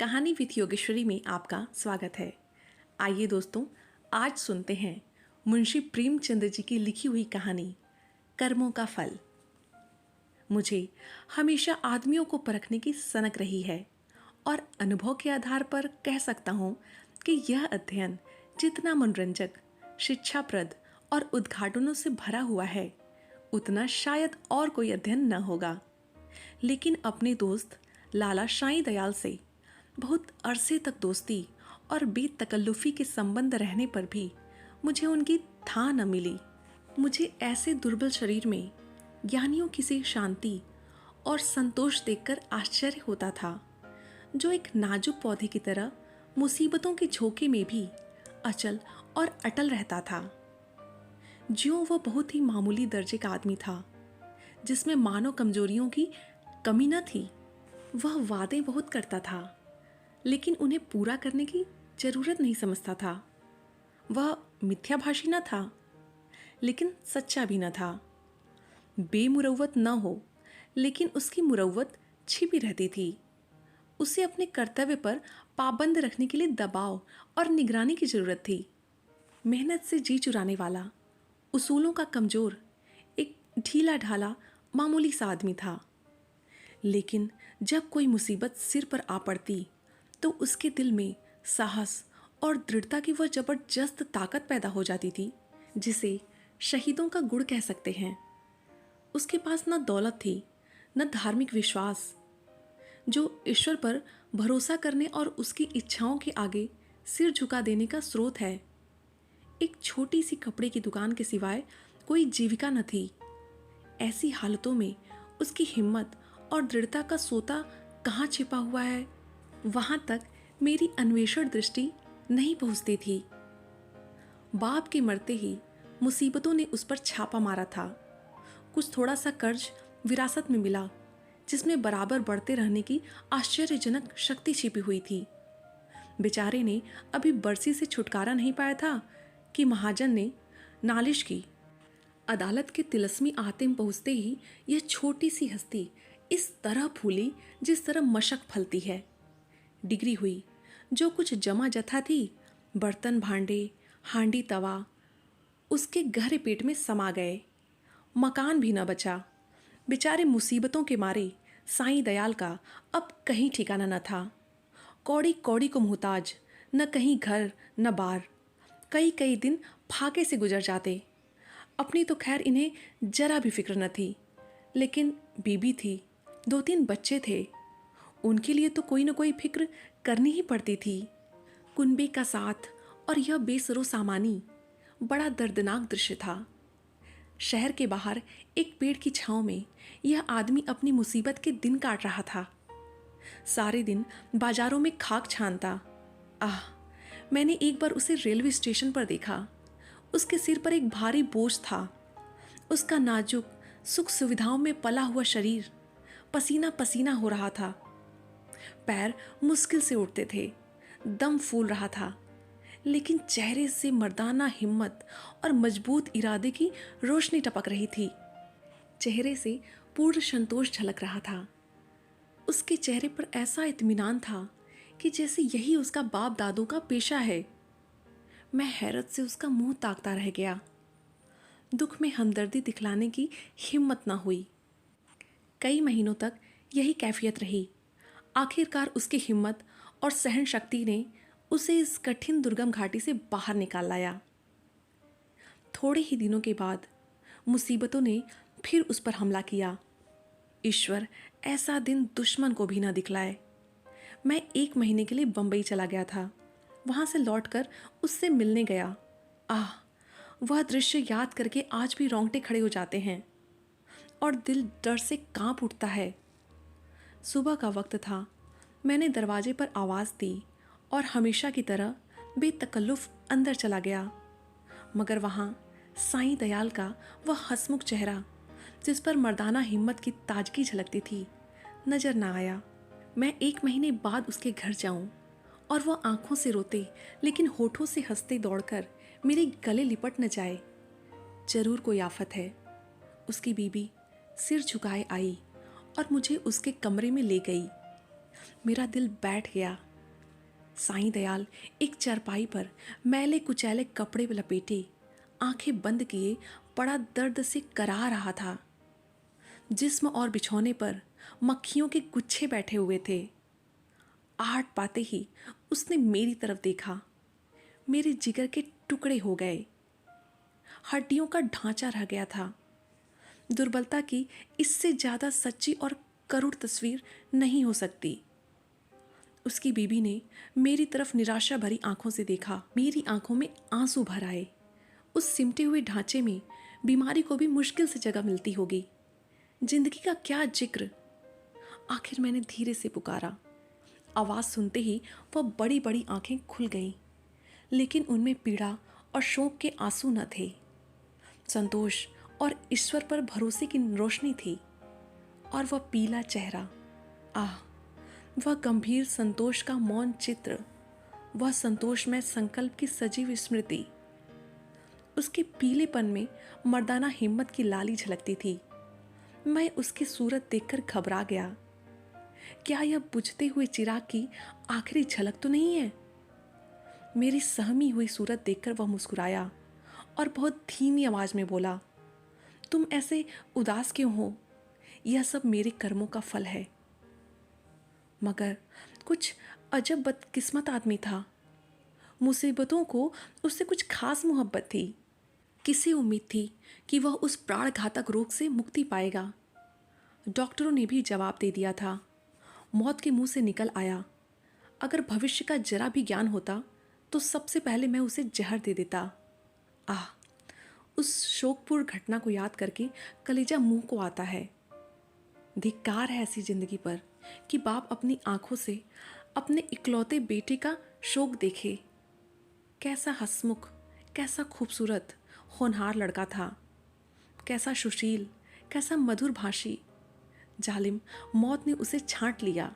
कहानी विथ योगेश्वरी में आपका स्वागत है। आइए दोस्तों, आज सुनते हैं मुंशी प्रेमचंद जी की लिखी हुई कहानी कर्मों का फल। मुझे हमेशा आदमियों को परखने की सनक रही है और अनुभव के आधार पर कह सकता हूँ कि यह अध्ययन जितना मनोरंजक, शिक्षाप्रद और उद्घाटनों से भरा हुआ है, उतना शायद और कोई अध्ययन न होगा। लेकिन अपने दोस्त लाला शाई दयाल से बहुत अरसे तक दोस्ती और बेतकल्लुफ़ी के संबंध रहने पर भी मुझे उनकी था न मिली। मुझे ऐसे दुर्बल शरीर में ज्ञानियों की सी शांति और संतोष देखकर आश्चर्य होता था, जो एक नाजुक पौधे की तरह मुसीबतों के झोंके में भी अचल और अटल रहता था। ज्यों वह बहुत ही मामूली दर्जे का आदमी था, जिसमें मानव कमजोरियों की कमी न थी। वह वादे बहुत करता था, लेकिन उन्हें पूरा करने की जरूरत नहीं समझता था। वह मिथ्याभाषी न था, लेकिन सच्चा भी न था। बेमुरव्वत न हो, लेकिन उसकी मुरव्वत छिपी रहती थी। उसे अपने कर्तव्य पर पाबंद रखने के लिए दबाव और निगरानी की जरूरत थी। मेहनत से जी चुराने वाला, उसूलों का कमजोर, एक ढीला ढाला मामूली सा आदमी था। लेकिन जब कोई मुसीबत सिर पर आ पड़ती तो उसके दिल में साहस और दृढ़ता की वह जबरदस्त ताकत पैदा हो जाती थी, जिसे शहीदों का गुण कह सकते हैं। उसके पास न दौलत थी, न धार्मिक विश्वास, जो ईश्वर पर भरोसा करने और उसकी इच्छाओं के आगे सिर झुका देने का स्रोत है। एक छोटी सी कपड़े की दुकान के सिवाय कोई जीविका न थी। ऐसी हालतों में उसकी हिम्मत और दृढ़ता का सोता कहाँ छिपा हुआ है, वहां तक मेरी अन्वेषण दृष्टि नहीं पहुंचती थी। बाप के मरते ही मुसीबतों ने उस पर छापा मारा था। कुछ थोड़ा सा कर्ज विरासत में मिला, जिसमें बराबर बढ़ते रहने की आश्चर्यजनक शक्ति छिपी हुई थी। बेचारे ने अभी बरसी से छुटकारा नहीं पाया था कि महाजन ने नालिश की। अदालत के तिलस्मी आते में पहुंचते ही यह छोटी सी हस्ती इस तरह फूली जिस तरह मशक फलती है। डिग्री हुई, जो कुछ जमा जथा थी, बर्तन भांडे, हांडी तवा, उसके गहरे पेट में समा गए। मकान भी न बचा। बेचारे मुसीबतों के मारे साईं दयाल का अब कहीं ठिकाना न था। कौड़ी कौड़ी को मुहताज, न कहीं घर न बार। कई कई दिन फाके से गुजर जाते। अपनी तो खैर इन्हें जरा भी फिक्र न थी, लेकिन बीबी थी, 2-3 बच्चे थे। उनके लिए तो कोई न कोई फिक्र करनी ही पड़ती थी। कुनबे का साथ और यह बेसरो सामानी बड़ा दर्दनाक दृश्य था। शहर के बाहर एक पेड़ की छांव में यह आदमी अपनी मुसीबत के दिन काट रहा था। सारे दिन बाजारों में खाक छानता। मैंने एक बार उसे रेलवे स्टेशन पर देखा। उसके सिर पर एक भारी बोझ था। उसका नाजुक, सुख सुविधाओं में पला हुआ शरीर पसीना पसीना हो रहा था। पैर मुश्किल से उठते थे, दम फूल रहा था, लेकिन चेहरे से मर्दाना हिम्मत और मजबूत इरादे की रोशनी टपक रही थी। चेहरे से पूर्ण संतोष झलक रहा था। उसके चेहरे पर ऐसा इत्मीनान था कि जैसे यही उसका बाप दादों का पेशा है। मैं हैरत से उसका मुंह ताकता रह गया। दुख में हमदर्दी दिखलाने की हिम्मत न हुई। कई महीनों तक यही कैफियत रही। आखिरकार उसकी हिम्मत और सहन शक्ति ने उसे इस कठिन दुर्गम घाटी से बाहर निकाल लाया। थोड़े ही दिनों के बाद मुसीबतों ने फिर उस पर हमला किया। ईश्वर ऐसा दिन दुश्मन को भी न दिखलाए। मैं 1 महीने के लिए बंबई चला गया था। वहां से लौटकर उससे मिलने गया। वह दृश्य याद करके आज भी रोंगटे खड़े हो जाते हैं और दिल डर से कांप उठता है। सुबह का वक्त था। मैंने दरवाजे पर आवाज़ दी और हमेशा की तरह बेतकल्लुफ़ अंदर चला गया। मगर वहाँ साईं दयाल का वह हंसमुख चेहरा, जिस पर मर्दाना हिम्मत की ताजगी झलकती थी, नजर ना आया। मैं 1 महीने बाद उसके घर जाऊं और वह आंखों से रोते लेकिन होठों से हंसते दौड़कर मेरे गले लिपट न जाए। जरूर कोई आफत है। उसकी बीबी सिर झुकाए आई और मुझे उसके कमरे में ले गई। मेरा दिल बैठ गया साईं दयाल एक चारपाई पर मैले कुचैले कपड़े लपेटे, आंखें बंद किए बड़ा दर्द से कराह रहा था। जिस्म और बिछौने पर मक्खियों के गुच्छे बैठे हुए थे। आहट पाते ही उसने मेरी तरफ देखा। मेरे जिगर के टुकड़े हो गए। हड्डियों का ढांचा रह गया था। दुर्बलता की इससे ज्यादा सच्ची और करुण तस्वीर नहीं हो सकती। उसकी बीबी ने मेरी तरफ निराशा भरी आंखों से देखा। मेरी आंखों में आंसू भर आए। उस सिमटे हुए ढांचे में बीमारी को भी मुश्किल से जगह मिलती होगी। जिंदगी का क्या जिक्र। आखिर मैंने धीरे से पुकारा। आवाज सुनते ही वह बड़ी बड़ी आंखें खुल गईं, लेकिन उनमें पीड़ा और शोक के आंसू न थे। संतोष और ईश्वर पर भरोसे की रोशनी थी। और वह पीला चेहरा, आह, वह गंभीर संतोष का मौन चित्र, वह संतोष में संकल्प की सजीव स्मृति। उसके पीलेपन में मर्दाना हिम्मत की लाली झलकती थी। मैं उसकी सूरत देखकर घबरा गया। क्या यह बुझते हुए चिराग की आखिरी झलक तो नहीं है? मेरी सहमी हुई सूरत देखकर वह मुस्कुराया और बहुत धीमी आवाज में बोला, तुम ऐसे उदास क्यों हो? यह सब मेरे कर्मों का फल है। मगर कुछ अजब बदकिस्मत आदमी था। मुसीबतों को उससे कुछ खास मोहब्बत थी। किसे उम्मीद थी कि वह उस प्राण घातक रोग से मुक्ति पाएगा? डॉक्टरों ने भी जवाब दे दिया था। मौत के मुंह से निकल आया, अगर भविष्य का जरा भी ज्ञान होता तो सबसे पहले मैं उसे जहर दे देता। आह, उस शोकपूर्ण घटना को याद करके कलेजा मुंह को आता है। धिक्कार है ऐसी जिंदगी पर कि बाप अपनी आंखों से अपने इकलौते बेटे का शोक देखे। कैसा हंसमुख, कैसा खूबसूरत होनहार लड़का था, कैसा सुशील, कैसा मधुर भाषी। जालिम मौत ने उसे छांट लिया।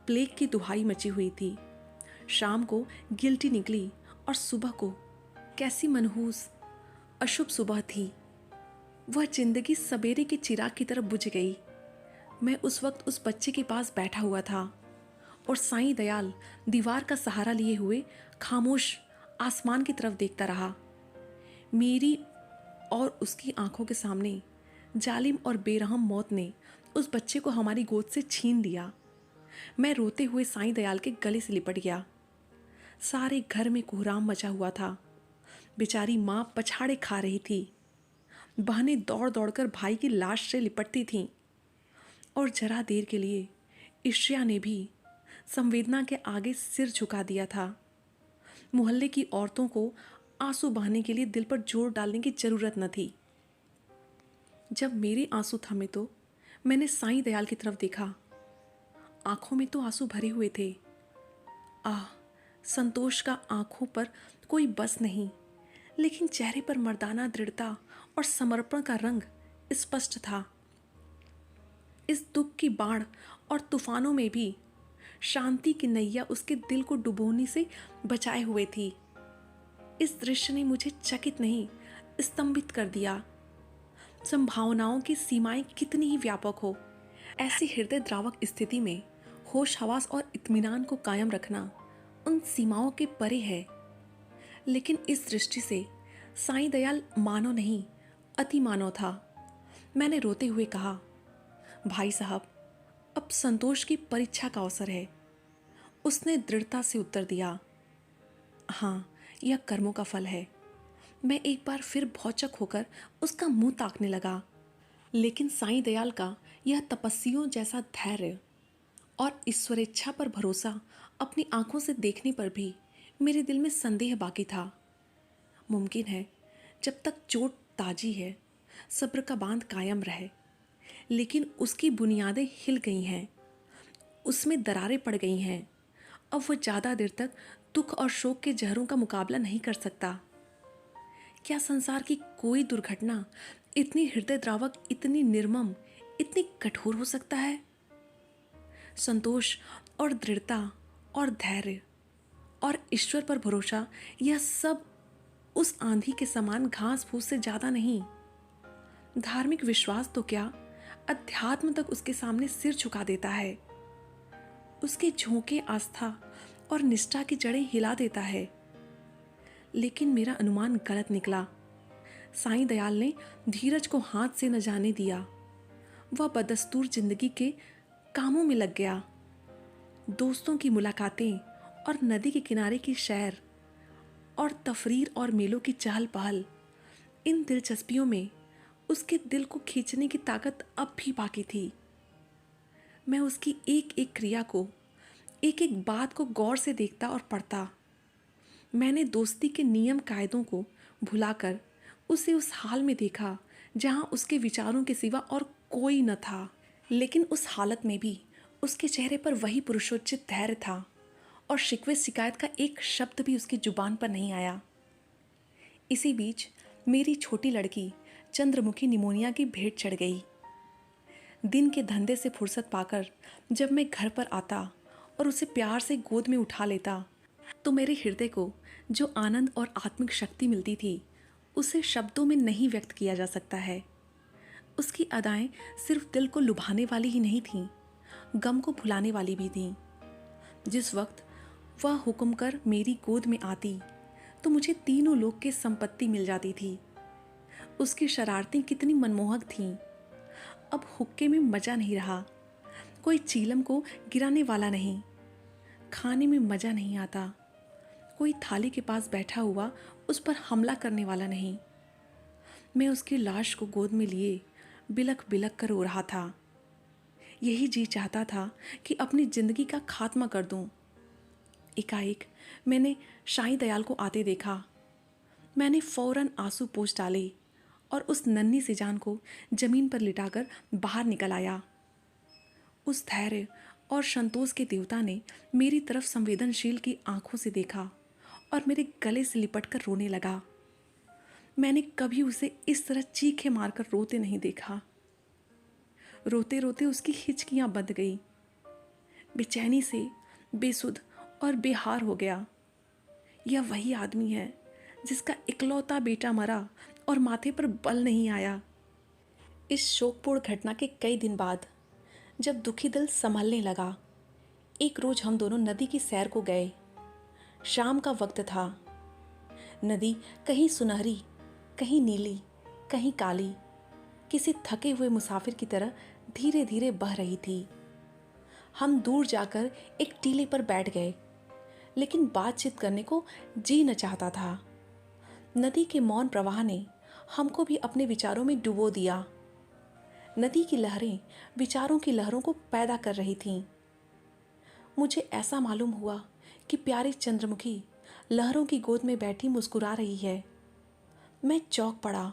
प्लेग की दुहाई मची हुई थी। शाम को गिल्टी निकली और सुबह को कैसी मनहूस अशुभ सुबह थी। वह जिंदगी सवेरे के चिराग की तरफ बुझ गई। मैं उस वक्त उस बच्चे के पास बैठा हुआ था और साईं दयाल दीवार का सहारा लिए हुए खामोश आसमान की तरफ देखता रहा। मेरी और उसकी आंखों के सामने जालिम और बेरहम मौत ने उस बच्चे को हमारी गोद से छीन लिया। मैं रोते हुए साईं दयाल के गले से लिपट गया। सारे घर में कोहराम मचा हुआ था। बेचारी माँ पछाड़े खा रही थी। बहनें दौड़ दौड़कर भाई की लाश से लिपटती थीं और जरा देर के लिए ईर्ष्या ने भी संवेदना के आगे सिर झुका दिया था। मोहल्ले की औरतों को आंसू बहाने के लिए दिल पर जोर डालने की जरूरत न थी। जब मेरे आंसू थमे तो मैंने साईं दयाल की तरफ देखा। आंखों में तो आंसू भरे हुए थे। आह, संतोष का आंखों पर कोई बस नहीं, लेकिन चेहरे पर मर्दाना दृढ़ता और समर्पण का रंग स्पष्ट था। इस दुख की बाढ़ और तूफानों में भी शांति की नैया उसके दिल को डुबोने से बचाए हुए थी। इस दृश्य ने मुझे चकित नहीं, स्तंभित कर दिया। संभावनाओं की सीमाएं कितनी ही व्यापक हो, ऐसी हृदय द्रावक स्थिति में होश हवास और इत्मीनान को कायम रखना उन सीमाओं के परे है। लेकिन इस दृष्टि से साईं दयाल मानव नहीं, अति मानव था। मैंने रोते हुए कहा, भाई साहब, अब संतोष की परीक्षा का अवसर है। उसने दृढ़ता से उत्तर दिया, हाँ, यह कर्मों का फल है। मैं एक बार फिर भौचक होकर उसका मुंह ताकने लगा, लेकिन साईं दयाल का यह तपस्वियों जैसा धैर्य और ईश्वरेच्छा पर भरोसा अपनी आंखों से देखने पर भी मेरे दिल में संदेह बाकी था। मुमकिन है जब तक चोट ताजी है सब्र का बांध कायम रहे, लेकिन उसकी बुनियादें हिल गई हैं, उसमें दरारें पड़ गई हैं। अब वह ज़्यादा देर तक दुख और शोक के जहरों का मुकाबला नहीं कर सकता। क्या संसार की कोई दुर्घटना इतनी हृदय द्रावक, इतनी निर्मम, इतनी कठोर हो सकता है? संतोष और दृढ़ता और धैर्य और ईश्वर पर भरोसा, यह सब उस आंधी के समान घास फूस से ज्यादा नहीं। धार्मिक विश्वास तो क्या, अध्यात्म तक उसके सामने सिर झुका देता है। उसके झोंके आस्था और निष्ठा की जड़ें हिला देता है। लेकिन मेरा अनुमान गलत निकला। साईं दयाल ने धीरज को हाथ से न जाने दिया। वह बदस्तूर जिंदगी के कामों में लग गया। दोस्तों की मुलाकातें और नदी के किनारे की सैर और तफरीर और मेलों की चहल पहल, इन दिलचस्पियों में उसके दिल को खींचने की ताकत अब भी बाकी थी। मैं उसकी एक एक क्रिया को, एक एक बात को गौर से देखता और पढ़ता। मैंने दोस्ती के नियम कायदों को भुलाकर उसे उस हाल में देखा जहां उसके विचारों के सिवा और कोई न था। लेकिन उस हालत में भी उसके चेहरे पर वही पुरुषोचित धैर्य था और शिकवे शिकायत का एक शब्द भी उसकी जुबान पर नहीं आया। इसी बीच मेरी छोटी लड़की चंद्रमुखी निमोनिया की भेंट चढ़ गई। दिन के धंधे से फुर्सत पाकर जब मैं घर पर आता और उसे प्यार से गोद में उठा लेता तो मेरे हृदय को जो आनंद और आत्मिक शक्ति मिलती थी उसे शब्दों में नहीं व्यक्त किया जा सकता है। उसकी अदाएं सिर्फ दिल को लुभाने वाली ही नहीं थीं, गम को भुलाने वाली भी थीं। जिस वक्त वह हुक्म कर मेरी गोद में आती तो मुझे तीनों लोक की संपत्ति मिल जाती थी। उसकी शरारतें कितनी मनमोहक थीं। अब हुक्के में मजा नहीं रहा, कोई चीलम को गिराने वाला नहीं, खाने में मजा नहीं आता, कोई थाली के पास बैठा हुआ उस पर हमला करने वाला नहीं। मैं उसकी लाश को गोद में लिए बिलख बिलख कर रो रहा था। यही जी चाहता था कि अपनी जिंदगी का खात्मा कर दूं। एकाएक मैंने साईं दयाल को आते देखा। मैंने फौरन आंसू पोंछ डाले और उस नन्ही सी जान को जमीन पर लिटाकर बाहर निकल आया। उस धैर्य और संतोष के देवता ने मेरी तरफ संवेदनशील की आंखों से देखा और मेरे गले से लिपट कर रोने लगा। मैंने कभी उसे इस तरह चीखे मारकर रोते नहीं देखा। रोते रोते उसकी हिचकियां बंध गई। बेचैनी से बेसुध और बेहार हो गया। यह वही आदमी है जिसका इकलौता बेटा मरा और माथे पर बल नहीं आया। इस शोकपूर्ण घटना के कई दिन बाद जब दुखी दिल संभलने लगा, एक रोज हम दोनों नदी की सैर को गए। शाम का वक्त था। नदी कहीं सुनहरी, कहीं नीली, कहीं काली, किसी थके हुए मुसाफिर की तरह धीरे धीरे बह रही थी। हम दूर जाकर एक टीले पर बैठ गए, लेकिन बातचीत करने को जी न चाहता था। नदी के मौन प्रवाह ने हमको भी अपने विचारों में डुबो दिया। नदी की लहरें विचारों की लहरों को पैदा कर रही थीं। मुझे ऐसा मालूम हुआ कि प्यारी चंद्रमुखी लहरों की गोद में बैठी मुस्कुरा रही है। मैं चौंक पड़ा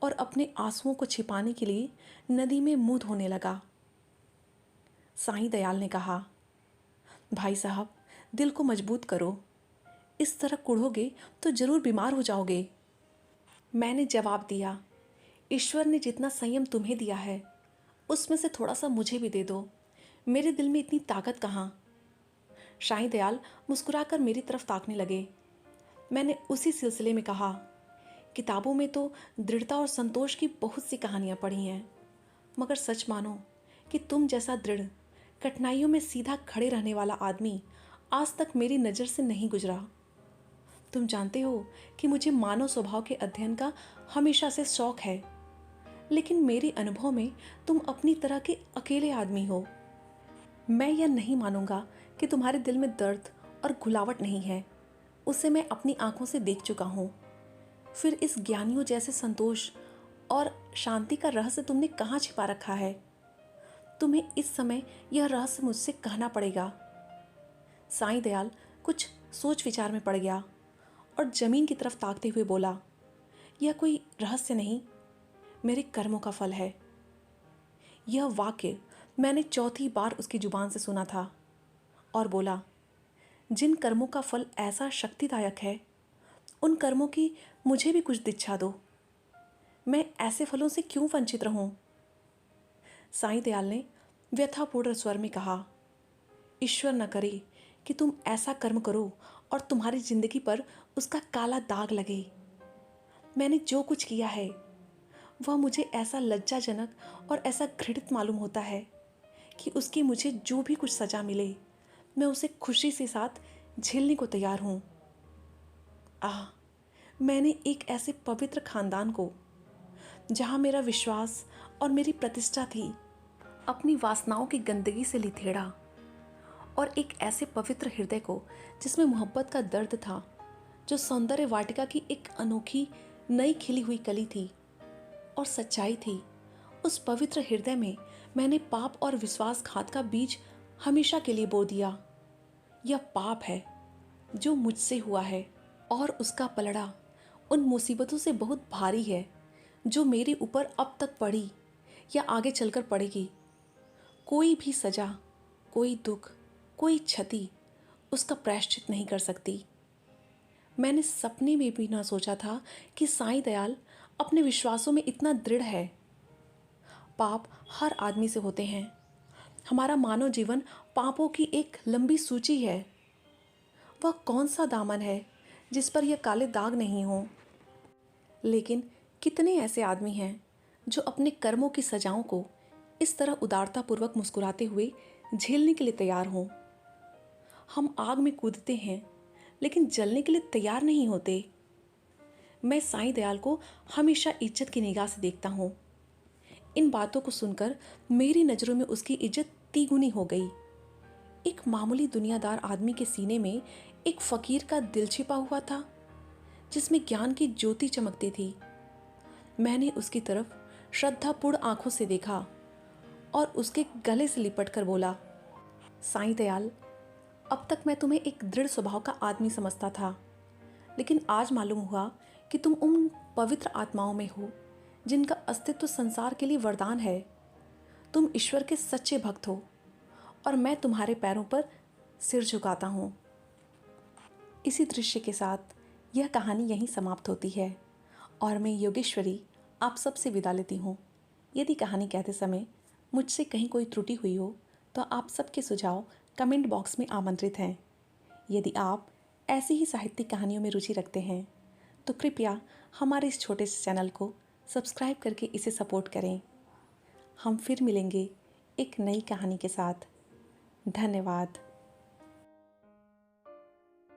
और अपने आंसुओं को छिपाने के लिए नदी में मुंह धोने लगा। साईं दयाल ने कहा, भाई साहब, दिल को मजबूत करो, इस तरह कुढ़ोगे तो जरूर बीमार हो जाओगे। मैंने जवाब दिया, ईश्वर ने जितना संयम तुम्हें दिया है उसमें से थोड़ा सा मुझे भी दे दो। मेरे दिल में इतनी ताकत कहाँ। साईं दयाल मुस्कुराकर मेरी तरफ ताकने लगे। मैंने उसी सिलसिले में कहा, किताबों में तो दृढ़ता और संतोष की बहुत सी कहानियाँ पढ़ी हैं, मगर सच मानो कि तुम जैसा दृढ़, कठिनाइयों में सीधा खड़े रहने वाला आदमी आज तक मेरी नज़र से नहीं गुजरा। तुम जानते हो कि मुझे मानव स्वभाव के अध्ययन का हमेशा से शौक है, लेकिन मेरे अनुभव में तुम अपनी तरह के अकेले आदमी हो। मैं यह नहीं मानूंगा कि तुम्हारे दिल में दर्द और घुलावट नहीं है, उसे मैं अपनी आंखों से देख चुका हूँ। फिर इस ज्ञानियों जैसे संतोष और शांति का रहस्य तुमने कहाँ छिपा रखा है? तुम्हें इस समय यह रहस्य मुझसे कहना पड़ेगा। साईं दयाल कुछ सोच विचार में पड़ गया और जमीन की तरफ ताकते हुए बोला, यह कोई रहस्य नहीं, मेरे कर्मों का फल है। यह वाक्य मैंने चौथी बार उसकी जुबान से सुना था और बोला, जिन कर्मों का फल ऐसा शक्तिदायक है, उन कर्मों की मुझे भी कुछ दीक्षा दो। मैं ऐसे फलों से क्यों वंचित रहूं? साईं दयाल ने व्यथापूर्ण स्वर में कहा, ईश्वर न करे कि तुम ऐसा कर्म करो और तुम्हारी जिंदगी पर उसका काला दाग लगे। मैंने जो कुछ किया है वह मुझे ऐसा लज्जाजनक और ऐसा घृणित मालूम होता है कि उसकी मुझे जो भी कुछ सजा मिले मैं उसे खुशी से साथ झेलने को तैयार हूँ। मैंने एक ऐसे पवित्र खानदान को, जहाँ मेरा विश्वास और मेरी प्रतिष्ठा थी, अपनी वासनाओं की गंदगी से लिथेड़ा, और एक ऐसे पवित्र हृदय को जिसमें मोहब्बत का दर्द था, जो सौंदर्य वाटिका की एक अनोखी नई खिली हुई कली थी और सच्चाई थी। उस पवित्र हृदय में मैंने पाप और विश्वासघात का बीज हमेशा के लिए बो दिया। यह पाप है जो मुझसे हुआ है, और उसका पलड़ा उन मुसीबतों से बहुत भारी है जो मेरे ऊपर अब तक पड़ी या आगे चलकर पड़ेगी। कोई भी सजा, कोई दुख, कोई क्षति उसका प्रायश्चित नहीं कर सकती। मैंने सपने में भी ना सोचा था कि साईं दयाल अपने विश्वासों में इतना दृढ़ है। पाप हर आदमी से होते हैं। हमारा मानव जीवन पापों की एक लंबी सूची है। वह कौन सा दामन है जिस पर यह काले दाग नहीं हो? लेकिन कितने ऐसे आदमी हैं जो अपने कर्मों की सजाओं को इस तरह उदारतापूर्वक मुस्कुराते हुए झेलने के लिए तैयार हों। हम आग में कूदते हैं लेकिन जलने के लिए तैयार नहीं होते। मैं साईं दयाल को हमेशा इज्जत की निगाह से देखता हूँ। इन बातों को सुनकर मेरी नज़रों में उसकी इज्जत तिगुनी हो गई। एक मामूली दुनियादार आदमी के सीने में एक फकीर का दिल छिपा हुआ था, जिसमें ज्ञान की ज्योति चमकती थी। मैंने उसकी तरफ श्रद्धापूर्ण आंखों से देखा और उसके गले से लिपट कर बोला, साईं दयाल, अब तक मैं तुम्हें एक दृढ़ स्वभाव का आदमी समझता था, लेकिन आज मालूम हुआ कि तुम उन पवित्र आत्माओं में हो जिनका अस्तित्व संसार के लिए वरदान है। तुम ईश्वर के सच्चे भक्त हो और मैं तुम्हारे पैरों पर सिर झुकाता हूँ। इसी दृश्य के साथ यह कहानी यहीं समाप्त होती है और मैं योगेश्वरी आप सबसे विदा लेती हूँ। यदि कहानी कहते समय मुझसे कहीं कोई त्रुटि हुई हो तो आप सबके सुझाव कमेंट बॉक्स में आमंत्रित हैं। यदि आप ऐसी ही साहित्यिक कहानियों में रुचि रखते हैं तो कृपया हमारे इस छोटे से चैनल को सब्सक्राइब करके इसे सपोर्ट करें। हम फिर मिलेंगे एक नई कहानी के साथ। धन्यवाद।